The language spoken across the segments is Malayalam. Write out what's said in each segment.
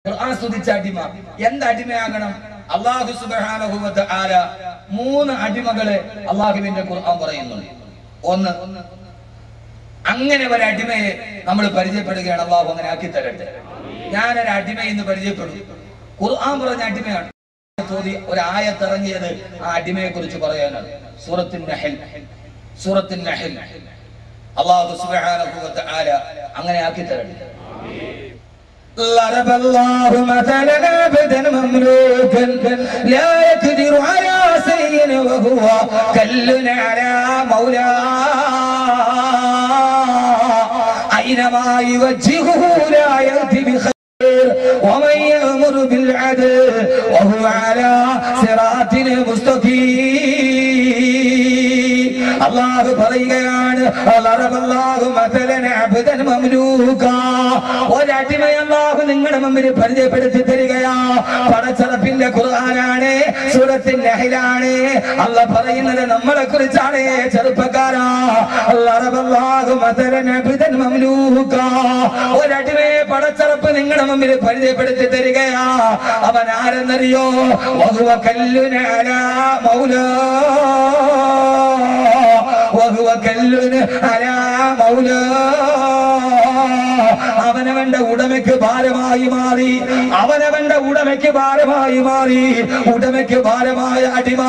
ഖുർആൻ സ്തുതിച്ച അടിമ എന്ത് അടിമയാകണം? അല്ലാഹു സുബ്ഹാനഹു വ തആല 3 അടിമകളെ അല്ലാഹുവിന്റെ ഖുർആൻ പറയുന്നുണ്ട്. ഒന്ന്, അങ്ങനെ ഒരു അടിമയെ നമ്മൾ പരിചയപ്പെടുകയാണ്. അല്ലാഹു അങ്ങനെ ആക്കി തരട്ടെ. ഞാനൊരു അടിമ എന്ന് പരിചയപ്പെടും. ഖുർആൻ പറഞ്ഞ അടിമയാണ്. ഒരു ആയത്ത് ഇറങ്ങിയത് ആ അടിമയെ കുറിച്ച് പറയാനാണ്. സൂറത്തുൻ നഹൽ. അല്ലാഹു സുബ്ഹാനഹു വ തആല അങ്ങനെ ആക്കി തരട്ടെ. ضرب الله مثلا عبدا مملوكا لا يقدر على شيء وهو كل على مولاه أينما يوجهه لا يأتي بخير ومن يأمر بالعدل وهو على صراط مستقيم. അല്ലാഹു പറയുകയാണ്, ഒരടിമയെ അല്ലാഹു നിങ്ങളുടെ മുമ്പിൽ പരിചയപ്പെടുത്തി തരികയാ. പടച്ചറപ്പിന്റെ ഖുർആനാണ്, സൂറത്തുൻ നഹ്ലാണ്. അല്ലാഹു പറയുന്നത് നമ്മളെ കുറിച്ചാണ്. ചെറുപ്പക്കാരാ, ഒരടിമയെ പടച്ചറപ്പ് നിങ്ങളുടെ മുമ്പിൽ പരിചയപ്പെടുത്തി തരികയാ. അവൻ ആരെന്നറിയോ? അവനവന്റെ ഉടമയ്ക്ക് ഭാരമായി മാറി. ഉടമയ്ക്ക് ഭാരമായ അടിമ.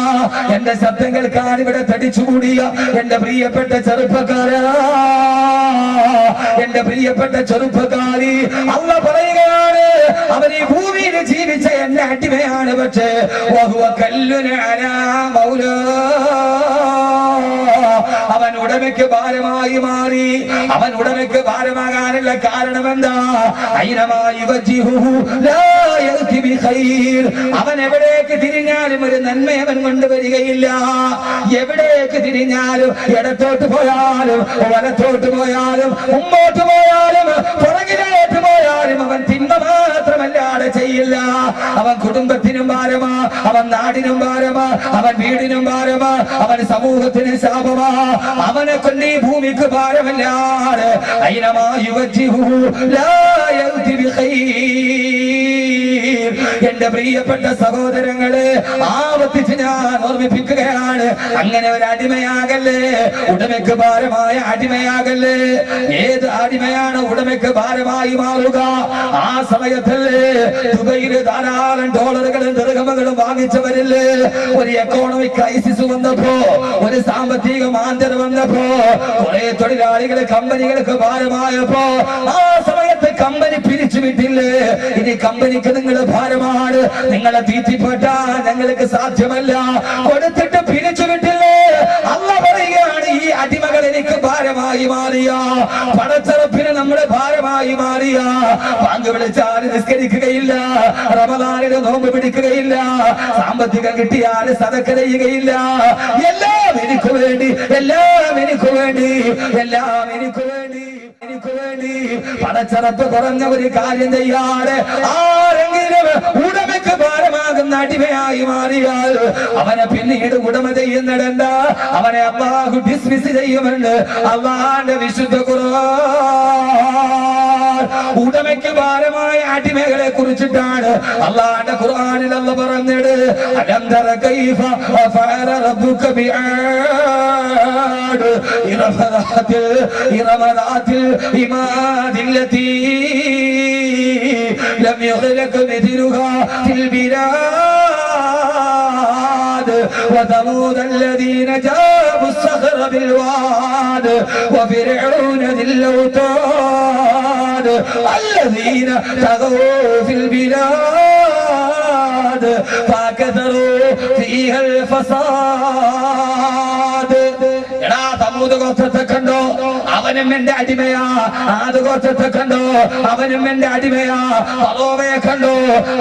എന്റെ ശബ്ദം കേൾക്കാൻ ഇവിടെ തടിച്ചുകൂടിയ എന്റെ പ്രിയപ്പെട്ട ചെറുപ്പക്കാരി, അല്ലാഹു പറയുകയാണ്, അവൻ ഈ ഭൂമിയിൽ ജീവിച്ച എന്റെ അടിമയാണ്. പക്ഷേ അവൻ ഉടമയ്ക്ക് ഭാരമായി മാറി. അവൻ ഉടമയ്ക്ക് ഭാരമാകാനുള്ള കാരണം എന്താ? അവൻ എവിടേക്ക് തിരിഞ്ഞാലും ഒരു നന്മ അവൻ കൊണ്ടുവരികയില്ല. എവിടേക്ക് തിരിഞ്ഞാലും, ഇടത്തോട്ട് പോയാലും വലത്തോട്ട് പോയാലും മുമ്പോട്ട് പോയാലും പുറകിലോട്ട് പോയാലും അവൻ തിന്മ മാത്രമല്ലാതെ ചെയ്യില്ല. അവൻ കുടുംബത്തിനും ഭാരമാ, അവൻ നാടിനും ഭാരമാ, അവൻ വീടിനും ഭാരമാ, അവൻ സമൂഹത്തിന് ശാപമാ. അവനെ കൊണ്ട് ഈ ഭൂമിക്ക് ഭാരമല്ലാതെ എന്റെ പ്രിയപ്പെട്ട സഹോദരങ്ങളെ, ആവർത്തിച്ച് ഞാൻ ഓർമ്മിപ്പിക്കുകയാണ്, അങ്ങനെ ഒരു അടിമയാകല്ലേ, ഉടമയ്ക്ക് ഭാരമായ അടിമയാകല്ലേ. ഏത് അടിമയാണ് ഉടമയ്ക്ക് ഭാരമായി മാറുക? ആ സമയത്തല്ലേ ദുബൈയിൽ ധാരാളം ഡോളറുകളും ദിർഹമുകളും വാങ്ങിച്ചവരില്ലേ? ഒരു എക്കോണമിക് ക്രൈസിസ് വന്നപ്പോ, ഒരു സാമ്പത്തിക മാന്ദ്യത വന്നപ്പോ, കുറെ തൊഴിലാളികൾ കമ്പനികൾക്ക് ഭാരമായപ്പോ ആ സമയത്ത് കമ്പനി പിരിച്ചുവിട്ടില്ലേ? ഇനി കമ്പനിക്ക് നിങ്ങൾ ഭാരമാണ്, നിങ്ങളെ തീറ്റിപ്പെട്ടാൻ ഞങ്ങൾക്ക് സാധ്യമല്ല, കൊടുത്തിട്ട് പിരിച്ചുവിട്ടില്ലേ? അല്ലാഹു പറയുകയാണ്, ഈ അടിമകൾ എനിക്ക് ഭാരമായി മാറിയ, പടച്ചറപ്പിന് നമ്മളെ ഭാരമായി മാറിയ, ബാങ്ക് വിളിച്ചാൽ നിസ്കരിക്കുകയില്ല, റമദാനിൽ നോമ്പ് പിടിക്കുകയില്ല, സാമ്പത്തികം കിട്ടിയാൽ സദഖ ചെയ്യുകയില്ല. എല്ലാം എനിക്ക് വേണ്ടി പടച്ചറപ്പ് കുറഞ്ഞ ഒരു കാര്യം ചെയ്യാതെ ആരെങ്കിലും ഉടമയ്ക്ക് ഭാരമാകുന്ന അടിമയായി മാറിയാൽ അവനെ പിന്നീട് ഉടമ ചെയ്യുന്നിടണ്ട, അവനെ അല്ലാഹു ഡിസ്മിസ് ചെയ്യുമെന്ന് അല്ലാഹുവിന്റെ വിശുദ്ധ ഖുർആൻ ഉടമയ്ക്ക് ഭാരമായ അടിമകളെ കുറിച്ചിട്ടാണ് അല്ലാഹുവിന്റെ ഖുർആനിൽ അല്ലാഹു പറഞ്ഞത്. അലം തറ കൈഫ ഫഅല റബ്ബുക ബിആദ് ഇറമദാത്തിൽ ഇമാദില്ലതി ലം യഖ്ലഖ മിഥ്ലുഹാ ഫിൽ ബിലാദ് وثمود الذين جابوا الصخر بالواد وفرعون ذي الأوتاد الذين طغوا في البلاد فكثروا فيها الفساد. സമൂഹ ഗോത്രത്തെ കണ്ടോ? അവനും എന്റെ അടിമയാ. ആദ് ഗോത്രത്തെ കണ്ടോ? അവനും എന്റെ അടിമയാ. ഫറോവയെ കണ്ടോ?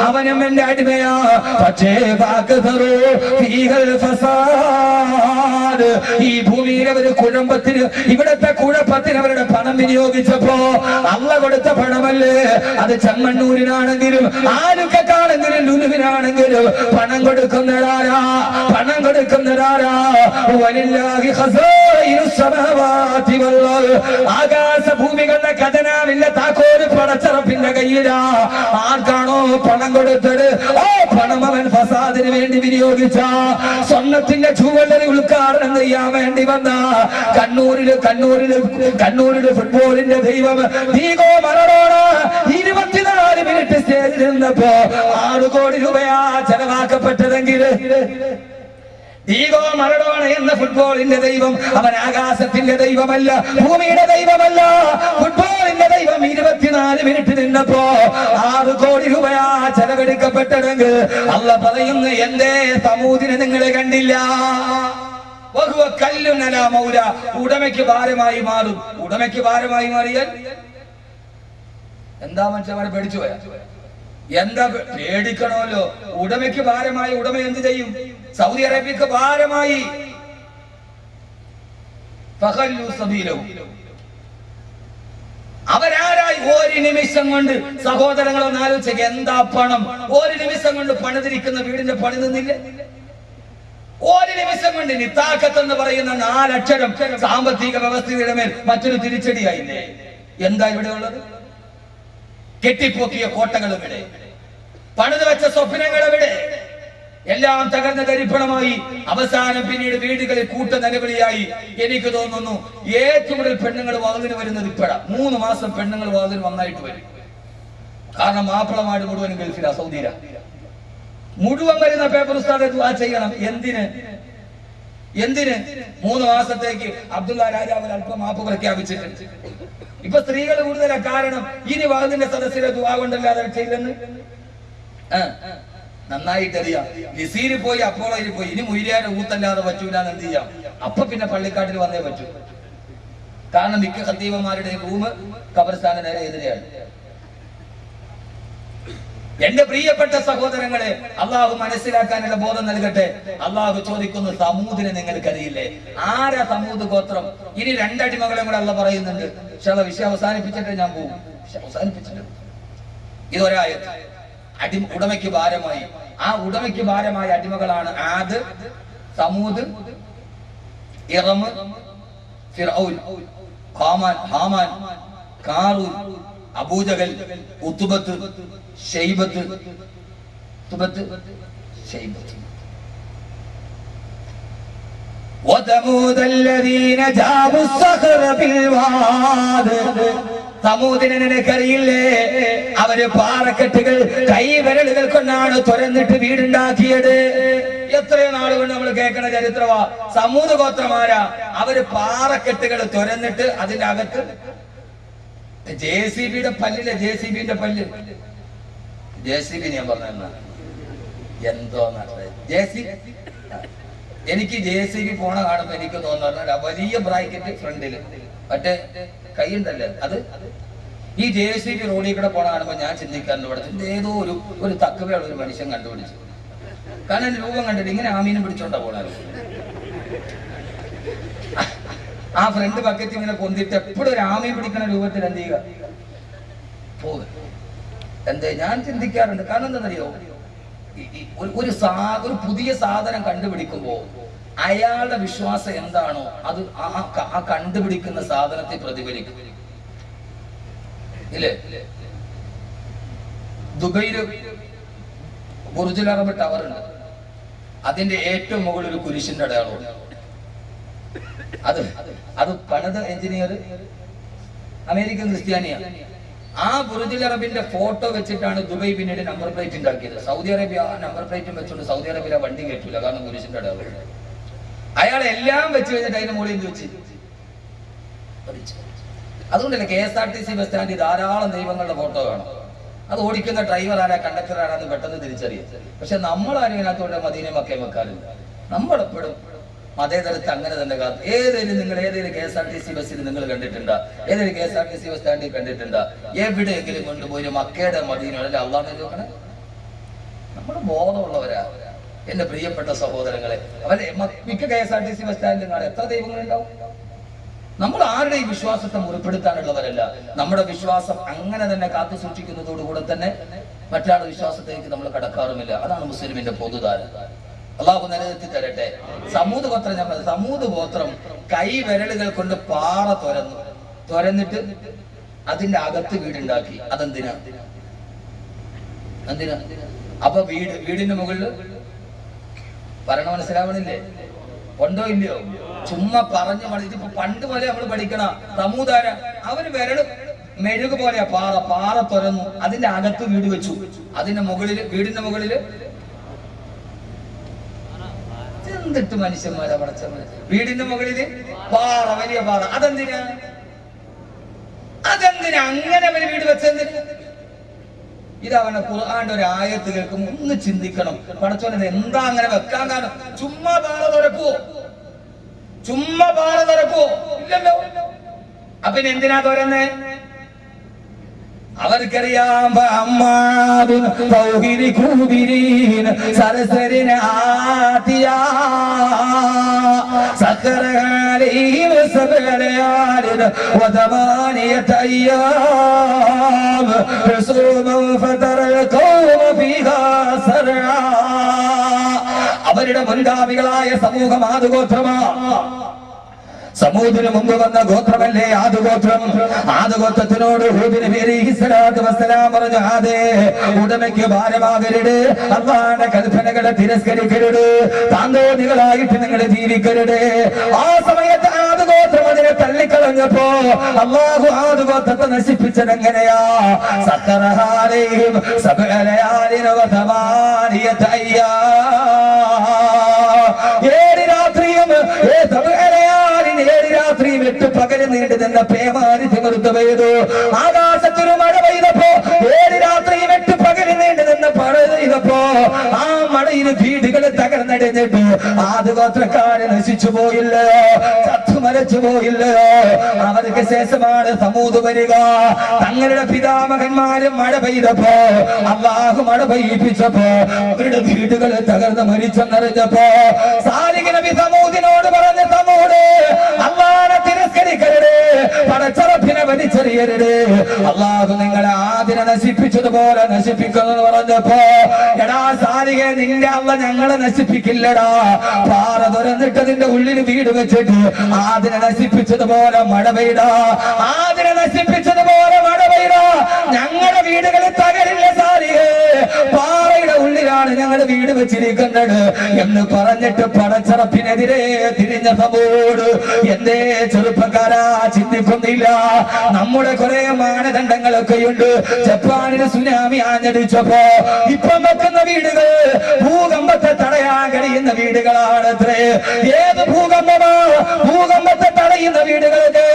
അവനും എന്റെ അടിമയാ. പക്ഷേ ഈ ഭൂമിയിലെ ഒരു കുഴമ്പത്തിന്, ഇവിടത്തെ കുഴപ്പത്തിന് അവരുടെ പണം വിനിയോഗിച്ചപ്പോ അല്ലാഹു കൊടുത്ത പണമല്ലേ അത്? ചെമ്മണ്ണൂരിനാണെങ്കിലും ആലുക്കാണെങ്കിലും ലുലുവിനാണെങ്കിലും പണം കൊടുക്കുന്നതാരാ? വലില്ലാഹി ഖസാ ആകാശ ഭൂമികളുടെ ഖജനാവിന്റെ താക്കോല് പടച്ചറപ്പിന്റെ കയ്യിലാ. ആർക്കാണോ പണം കൊടുത്തത് ഓ പണം അവൻ ഫസാദിന് വേണ്ടി വിനിയോഗിച്ച. സ്വർണത്തിന്റെ ജുവലറി ഉദ്ഘാടനം ചെയ്യാൻ വേണ്ടി വന്ന കണ്ണൂരില് ഫുട്ബോളിന്റെ ദൈവം ഡീഗോ മറഡോണ 24 മിനിറ്റ് സ്റ്റേജിൽ നിന്നപ്പോ 6 കോടി രൂപയാ ചെലവാക്കപ്പെട്ടതെങ്കിൽ ഡീഗോ മറഡോണ എന്ന ഫുട്ബോളിന്റെ ദൈവം അവൻ ആകാശത്തിന്റെ ദൈവമല്ല, ഭൂമിയുടെ ദൈവമല്ല. ഫുട്ബോളിന്റെ ദൈവം 24 മിനിറ്റ് നിന്നപ്പോ 6 കോടി രൂപയാ ചെലവഴിക്കപ്പെട്ടതെങ്കിൽ അള്ള പറയുന്നു എന്തേ സമൂദിനെ നിങ്ങൾ കണ്ടില്ല. കല്ലുനല മൗല, ഉടമയ്ക്ക് ഭാരമായി മാറും. ഉടമയ്ക്ക് ഭാരമായി മാറിയാൽ എന്താ മനുഷ്യന്മാരെ പേടിച്ചു പോയാ? എന്താ പേടിക്കണമല്ലോ. ഉടമയ്ക്ക് ഭാരമായി ഉടമ എന്ത് ചെയ്യും? സൗദി അറേബ്യക്ക് ഭാരമായി അവരാരായി ഒരു നിമിഷം കൊണ്ട് സഹോദരങ്ങളൊന്ന് ആലോചിക്കുക. എന്താ പണം? ഒരു നിമിഷം കൊണ്ട് പണിതിരിക്കുന്ന വീടിന്റെ പണി നിന്നില്ല. ഒരു നിമിഷം കൊണ്ട് നിത്താഖത്ത് എന്ന് പറയുന്ന 4 അക്ഷരം സാമ്പത്തിക വ്യവസ്ഥയുടെ മേൽ മറ്റൊരു തിരിച്ചടിയായില്ലേ? എന്താ ഇവിടെ ഉള്ളത്? കെട്ടിപ്പൊക്കിയ കോട്ടകൾ ഇവിടെ, പണിത് വെച്ച സ്വപ്നങ്ങൾ ഇവിടെ, എല്ലാം തകർന്ന തരിപ്പണമായി. അവസാനം പിന്നീട് വീടുകളിൽ കൂട്ട നിലവിളിയായി. എനിക്ക് തോന്നുന്നു ഏറ്റവും കൂടുതൽ പെണ്ണുങ്ങൾ വാതിന് വരുന്നത് ഇപ്പോഴാ. 3 മാസം പെണ്ണുങ്ങൾ വാതിന് വന്നായിട്ട് വരും. കാരണം മാപ്പിളമാട് മുഴുവൻ ഗൾഫിലാ, സൗദിയിലാ. മുഴുവൻ വരുന്ന പേപ്പർ ഉസ്താദെ ദുആ ചെയ്യണം. എന്തിന് 3 മാസത്തേക്ക് അബ്ദുള്ള രാജാവ് അല്പം മാപ്പ് പ്രഖ്യാപിച്ചിട്ടുണ്ട്. ഇപ്പൊ സ്ത്രീകൾ കൂടുതലാ. കാരണം ഇനി വാതിന്റെ സദസ്സിലെ ദുആ കൊണ്ടല്ലാതെ ചെയ്യില്ലെന്ന് നന്നായിട്ടറിയാം. നിസീര് പോയി അപ്പോളയിൽ പോയി ഇനി മുയിലിയാരുടെ ഊത്തല്ലാതെ പറ്റൂലെന്ന് എന്ത് ചെയ്യാം? അപ്പൊ പിന്നെ പള്ളിക്കാട്ടിൽ വന്നേ പറ്റൂ. കാരണം മിക്ക ഖത്തീബന്മാരുടെ റൂം ഖബർസ്ഥാന് നേരെ എതിരെയാണ്. എന്റെ പ്രിയപ്പെട്ട സഹോദരങ്ങളെ, അള്ളാഹു മനസ്സിലാക്കാനുള്ള ബോധം നൽകട്ടെ. അള്ളാഹു ചോദിക്കുന്നു, സമൂദിനെ നിങ്ങൾക്കറിയില്ലേ? ആരാ സമൂദ് ഗോത്രം? ഇനി 2 അടിമകളെ കൂടെ അള്ള പറയുന്നുണ്ട്. വിഷയം അവസാനിപ്പിച്ചിട്ട് ഞാൻ പോകും. അവസാനിപ്പിച്ചിട്ട് ഇതൊരായത്ത്. ഉടമയ്ക്ക് ഭാരമായി. ആ ഉടമയ്ക്ക് ഭാരമായ അടിമകളാണ് ആദ്, സമൂദ്, ഇറം, ഫിർഔൻ, ഹാമാൻ, കാറൂൻ, അബൂജഹൽ, ഉത്ബത്ത്, ഷൈബത്ത്. وثمود الذين جابوا الصخر بالواد. സമൂദിനെ നിനക്കറിയില്ലേ? അവര് പാറക്കെട്ടുകൾ കൈവിരലുകൾ കൊണ്ടാണ് തുരന്നിട്ട് വീടുണ്ടാക്കിയത്. എത്രയോ നാളുകൊണ്ട് നമ്മൾ കേൾക്കണ ചരിത്രമാ. സമൂദ് ഗോത്രമാരാ. അവര് പാറക്കെട്ടുകൾ തുരന്നിട്ട് അതിന്റെ അകത്ത് JCBയുടെ പല്ലിലെ JCBന്റെ പല്ല്, JCB ഞാൻ പറഞ്ഞ എന്തോ JCB. എനിക്ക് JCB പോണ കാണുമ്പോ എനിക്ക് തോന്നുന്ന വലിയ ബ്രാക്കറ്റ് ഫ്രണ്ടില് മറ്റേ കൈയുണ്ടല്ലേ അത്. ഈ JCB റോഡിൽ കൂടെ പോണ കാണുമ്പോ ഞാൻ ചിന്തിക്കാറുണ്ട്, ഇവിടെ ഏതോ ഒരു തക്കവയുള്ള ഒരു മനുഷ്യൻ കണ്ടുപിടിച്ചു. കാരണം രൂപം കണ്ടിട്ട് ഇങ്ങനെ ആമീനും പിടിച്ചോണ്ടാ പോണാലോ. ആ ഫ്രണ്ട് ബക്കറ്റ് ഇങ്ങനെ പൊന്തിട്ട് എപ്പോഴും ഒരു ആമയും പിടിക്കുന്ന രൂപത്തിൽ എന്ത് ചെയ്യുക പോകുക. എന്തേ ഞാൻ ചിന്തിക്കാറുണ്ട്. കാരണം എന്താണെന്നറിയോ? ഒരു പുതിയ സാധനം കണ്ടുപിടിക്കുമ്പോ അയാളുടെ വിശ്വാസം എന്താണോ അത് ആ കണ്ടുപിടിക്കുന്ന സാധനത്തെ പ്രതിഫലിക്കും. ഇല്ലേ? ദുബൈയില് ബുർജുൽ അറബ് ടവർ ഉണ്ട്. അതിന്റെ ഏറ്റവും മുകളിൽ ഒരു കുരിശിന്റെ അടയാളമുണ്ട്. അത് പണിത എഞ്ചിനീയർ അമേരിക്കൻ ക്രിസ്ത്യാനിയാണ്. ആ ബുർജുൽ അറബിന്റെ ഫോട്ടോ വെച്ചിട്ടാണ് ദുബൈ പിന്നീട് നമ്പർ പ്ലേറ്റ് ഉണ്ടാക്കിയത്. സൗദി അറേബ്യ നമ്പർ പ്ലേറ്റും വെച്ചുകൊണ്ട് സൗദി അറേബ്യ വണ്ടി കയറ്റൂല, കാരണം കുരിശിന്റെ അടയാളം. അയാൾ എല്ലാം വെച്ച് കഴിഞ്ഞിട്ട് അതിന്റെ മുകളിൽ എന്ത് വെച്ച് അതുകൊണ്ടല്ലേ KSRTC ബസ് സ്റ്റാൻഡിൽ ധാരാളം ദൈവങ്ങളുടെ ഫോട്ടോ കാണും. അത് ഓടിക്കുന്ന ഡ്രൈവർ ആരാ, കണ്ടക്ടർ ആരാന്ന് പെട്ടെന്ന് തിരിച്ചറിയാം. പക്ഷെ നമ്മളാരും ഇതിനകത്തോടെ മദീനയും മക്കയും വെക്കാറില്ല. നമ്മളെപ്പോഴും മതേതരത്ത് അങ്ങനെ തന്നെ കാത്തു. നിങ്ങൾ ഏതെങ്കിലും KSRTC ബസ്സിൽ നിങ്ങൾ കണ്ടിട്ടുണ്ടോ? ഏതെങ്കിലും KSRTC ബസ് സ്റ്റാൻഡിൽ കണ്ടിട്ടുണ്ടോ? എവിടെയെങ്കിലും കൊണ്ടുപോയി മക്കയുടെ മദീനയുടെ അള്ളാഹ് നോക്കണേ. നമ്മൾ ബോധമുള്ളവരാ എന്റെ പ്രിയപ്പെട്ട സഹോദരങ്ങളെ. അവരെ മിക്ക KSRTC ബസ് സ്റ്റാൻഡിലും കാണാൻ എത്ര ദൈവങ്ങളുണ്ടാവും. നമ്മൾ ആരുടെയും വിശ്വാസത്തെ മുറിപ്പെടുത്താനുള്ളവരല്ല. നമ്മുടെ വിശ്വാസം അങ്ങനെ തന്നെ കാത്തു സൂക്ഷിക്കുന്നതോടുകൂടെ തന്നെ മറ്റാളുടെ വിശ്വാസത്തേക്ക് നമ്മൾ കടക്കാറുമില്ല. അതാണ് മുസ്ലിമിന്റെ പൊതുധാര. അള്ളാഹു നിലനിർത്തി തരട്ടെ. സമൂത് ഗോത്രം ഞാൻ പറഞ്ഞു, സമൂത് ഗോത്രം കൈ വിരലുകൾ കൊണ്ട് പാറ തുരന്നിട്ട് അതിന്റെ അകത്ത് വീടുണ്ടാക്കി. അതെന്തിനാ? അപ്പൊ വീടിന്റെ മുകളിൽ പറയണ മനസ്സിലാവണില്ലേ? ഉണ്ടോ ഇല്ലയോ? ചുമ്മാ പറഞ്ഞു ഇതിപ്പോ പണ്ട് പോലെ നമ്മൾ പഠിക്കണ സമൂതാര അവര് വിരല് മെഴുക് പോലെയാ പാറ തുരന്നു അതിന്റെ അകത്ത് വീട് വെച്ചു. അതിന്റെ മുകളില് വീടിന്റെ മുകളില് എന്തിട്ട് മനുഷ്യന്മാരെ പടച്ചവന് വീടിന്റെ മുകളില് പാറ, വലിയ പാറ. അതെന്തിനാ അങ്ങനെ അവര് വീട് വെച്ചെന്തിനാ? ഇതവനെ ഖുർആന്റെ ഒരു ആയത്ത് കേൾക്കുമ്പോൾ ഒന്ന് ചിന്തിക്കണം. പടച്ചോനെ എന്താ അങ്ങനെ വെക്കാൻ കാരണം? ചുമ്മാ പാറ തുറക്കുവോ? ഇല്ലല്ലോ. അപ്പൊ എന്തിനാ തുറന്നേ? അവർക്കറിയാം അവരുടെ മുൻഗാമികളായ സമൂഹം ആദുഗോത്രമാ. സമൂഹത്തിന് മുമ്പ് വന്ന ഗോത്രമല്ലേ ആദുഗോത്രം. ആദുഗോത്രത്തിനോട് ഹൂദ് നബി അലൈഹിസ്സലാത്തു വസ്സലാം പറഞ്ഞു, ആദേ ഉടമയ്ക്ക് ഭാരമാകരുത്, അല്ലാഹുവിന്റെ കൽപ്പനകളെ തിരസ്കരിക്കരുത്, താന്തോന്നികളായിട്ട് നിങ്ങൾ ജീവിക്കരുത്. ആ സമയത്ത് ആദുഗോത്രം അതിനെ തള്ളിക്കളഞ്ഞപ്പോ അല്ലാഹു ആദുഗോത്രത്തെ നശിപ്പിച്ചത് എങ്ങനെയാ? സഖറഹാലൈഹിം സബഅലയാലിന വതമാനിയത അയ്യാം. 7 രാത്രിയും 7 രാത്രിയും 8 പകല് നീണ്ടു നിന്ന പേമാരി തിമിർത്ത് പെയ്തു. ആകാശത്തൊരു മഴ പെയ്തപ്പോ 7 രാത്രിയും 8 പകല് നീണ്ടു നിന്ന മഴ പെയ്തപ്പോ ആ മഴയിൽ വീടുകൾ തകർന്നടിഞ്ഞിട്ട് ആദുഗോത്രക്കാരെ നശിച്ചു പോയില്ലയോ? ചത്തുമരച്ചു പോയില്ലയോ? അവർക്ക് ശേഷമാണ് സമൂത് വരിക. തങ്ങളുടെ പിതാമഹന്മാരും മഴ പെയ്തപ്പോ അല്ലാഹു മഴ പെയ്യിപ്പിച്ചപ്പോ അവരുടെ വീടുകൾ തകർന്ന് മരിച്ചെന്നറിഞ്ഞപ്പോ സാലിഹ് നബി സമൂദിനോട് പറഞ്ഞ, സമൂദ് അല്ലാഹുവിനെ തിരസ്കരിക്കരുത്, പടച്ചറപ്പിനെ വലിച്ചെറിയരുത്, അല്ലാഹു നിങ്ങളെ ആദിനെ നശിപ്പിച്ചതുപോലെ നശിപ്പിക്കുമെന്ന് പറഞ്ഞപ്പോ, എടാ സാലിഹേ, നിന്റെ അല്ല ഞങ്ങളെ നശിപ്പിക്കില്ലടാ. പാറ തുറന്നിട്ട് അതിന്റെ ഉള്ളിൽ വീട് വെച്ചിട്ട് ആദിനെ നശിപ്പിച്ചതുപോലെ മഴ പെയ്ത, ആദിനെ നശിപ്പിച്ചതുപോലെ മഴ പെയ്ത ഞങ്ങളുടെ വീടുകളിൽ തകരില്ല സാലിഹേ, പാറയുടെ ഉള്ളിലാണ് ഞങ്ങൾ വീട് വെച്ചിരിക്കുന്നത് എന്ന് പറഞ്ഞിട്ട് പടച്ചറപ്പിനെതിരെ തിരിഞ്ഞ സമൂദ്. എന്തേ ചെറുപ്പക്കാരാ ചിന്തിക്കുന്നില്ല? നമ്മുടെ കുറെ മാനദണ്ഡങ്ങളൊക്കെയുണ്ട്. ജപ്പാനിന് സുനാമി ആഞ്ഞടിച്ചപ്പോ ഇപ്പം വെക്കുന്ന വീടുകൾ ഭൂകമ്പത്തെ തടയാൻ കഴിയുന്ന വീടുകളാണത്രേ. ഏത് ഭൂകമ്പമോ? ഭൂകമ്പത്തെ തടയുന്ന വീടുകൾക്ക്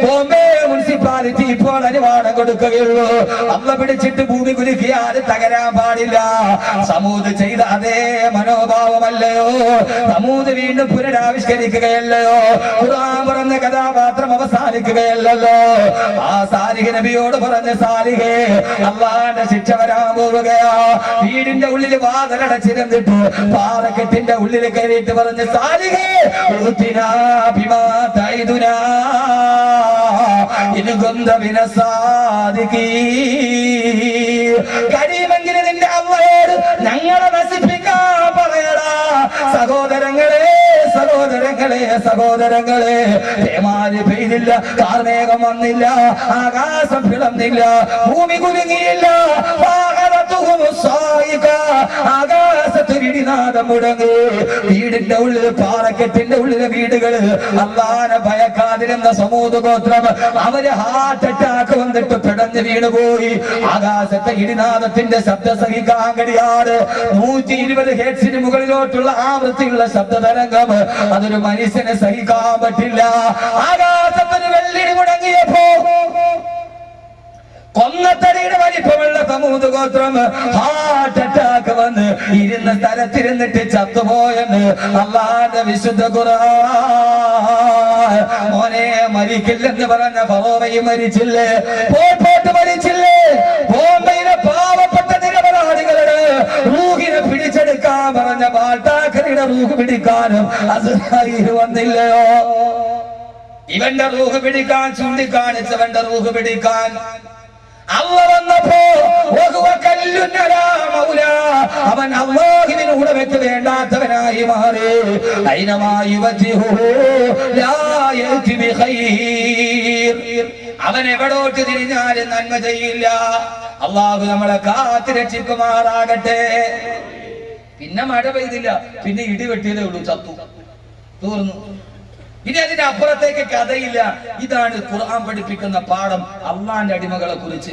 ബോംബെ മുനിസിപ്പാലിറ്റി ഇപ്പോൾ അനുവാദം കൊടുക്കുകയുള്ളൂ. അമ്മ പിടിച്ചിട്ട് ഭൂമി കുലുക്കിയാൽ തകരാൻ പാടില്ല. സമൂദ് ചെയ്ത അതേ മനോഭാവമല്ലയോ? സമൂദ് വീണ്ടും പുനരാവിഷ്കരിക്കുകയല്ലയോ? ഖുർആൻ പറഞ്ഞ കഥാപാത്രം അവസാനിക്കുകയല്ലല്ലോ. ആ സാലിഹ് നബിയോട് പറഞ്ഞ, സാലിഹേ, അല്ലാഹുവിന്റെ ശിക്ഷ വരാൻ പോവുകയാ. വീടിന്റെ ഉള്ളിൽ വാതിലടച്ചിരുന്നിട്ട് പാറക്കെട്ടിന്റെ ഉള്ളിൽ കയറിയിട്ട് പറഞ്ഞ, സാലിഹേ, കഴിയുമെങ്കിൽ നിന്റെ അള്ളയോട് ഞങ്ങളെ നശിപ്പിക്കാൻ പറയടാ. സഹോദരങ്ങളെ പേമാരി പെയ്തില്ല, കാർമേഘം വന്നില്ല, ആകാശം പിളർന്നില്ല, ഭൂമി കുലുങ്ങിയില്ല, ആകാശത്തിൽ ഇടിനാദം മുടങ്ങി. വീടിന്റെ ഉള്ളിൽ പാറക്കെട്ടിന്റെ ഉള്ളിലെ വീടുകള് അല്ലാഹുവിനെ ഭയക്കാതിരുന്ന സമൂദ് ഗോത്രം അവര് ഹാർട്ട് അറ്റാക്ക് വന്നിട്ട് പിടഞ്ഞ് വീണുപോയി. ആകാശത്തെ ഇടിനാദത്തിന്റെ ശബ്ദം സഹിക്കാൻ കഴിയാതെ 120 ഹെർട്സിന് മുകളിലോട്ടുള്ള ആവൃത്തിയുള്ള ശബ്ദ തരംഗം അതൊരു മനുഷ്യനെ സഹിക്കാൻ പറ്റില്ല. ആകാശത്തിന് വെള്ളിടി മുടങ്ങിയപ്പോ കൊന്നത്തടിയുടെ വലിപ്പമുള്ള സമൂദ് ഗോത്രം ഹാർട്ട് അറ്റാക്ക് വന്ന് ഇരുന്ന സ്ഥലത്തിരുന്നിട്ട് ചത്തുപോയെന്ന് അല്ലാഹുവിന്റെ വിശുദ്ധ ഖുർആൻ. മോനെ, മരിക്കില്ലെന്ന് പറഞ്ഞ ഫറോവയും മരിച്ചില്ലേ? പോട്ട് മരിച്ചില്ലേ? ബോംബെയിലെ പാവപ്പെട്ട നിരപരാധികളുടെ റൂഹിനെ പിടിച്ചെടുക്കാൻ പറഞ്ഞ ബാൾട്ടാക്കറിയുടെ റൂഹ് പിടിക്കാനും അസ്രായീൽ വന്നില്ലയോ? ഇവന്റെ റൂഹ് പിടിക്കാൻ ചൂണ്ടിക്കാണിച്ചവന്റെ റൂഹ് പിടിക്കാൻ അള്ള വന്നപ്പോ അവൻ അല്ലാഹുവിനോട് വെച്ച് വേണ്ടാത്തവനായി മാറി. അവൻ എവിടോട്ട് തിരിഞ്ഞാലും നന്മ ചെയ്യില്ല. അള്ളാഹു നമ്മളെ കാത്ത് രക്ഷിക്കുമാറാകട്ടെ. പിന്നെ മഴ പെയ്തില്ല, പിന്നെ ഇടിവെട്ടിയതേ ഉള്ളൂ, ചത്തു, തീർന്നു. പിന്നെ അതിന്റെ അപ്പുറത്തേക്ക് കഥയില്ല. ഇതാണ് ഖുർആൻ പഠിപ്പിക്കുന്ന പാഠം അള്ളാന്റെ അടിമകളെ കുറിച്ച്.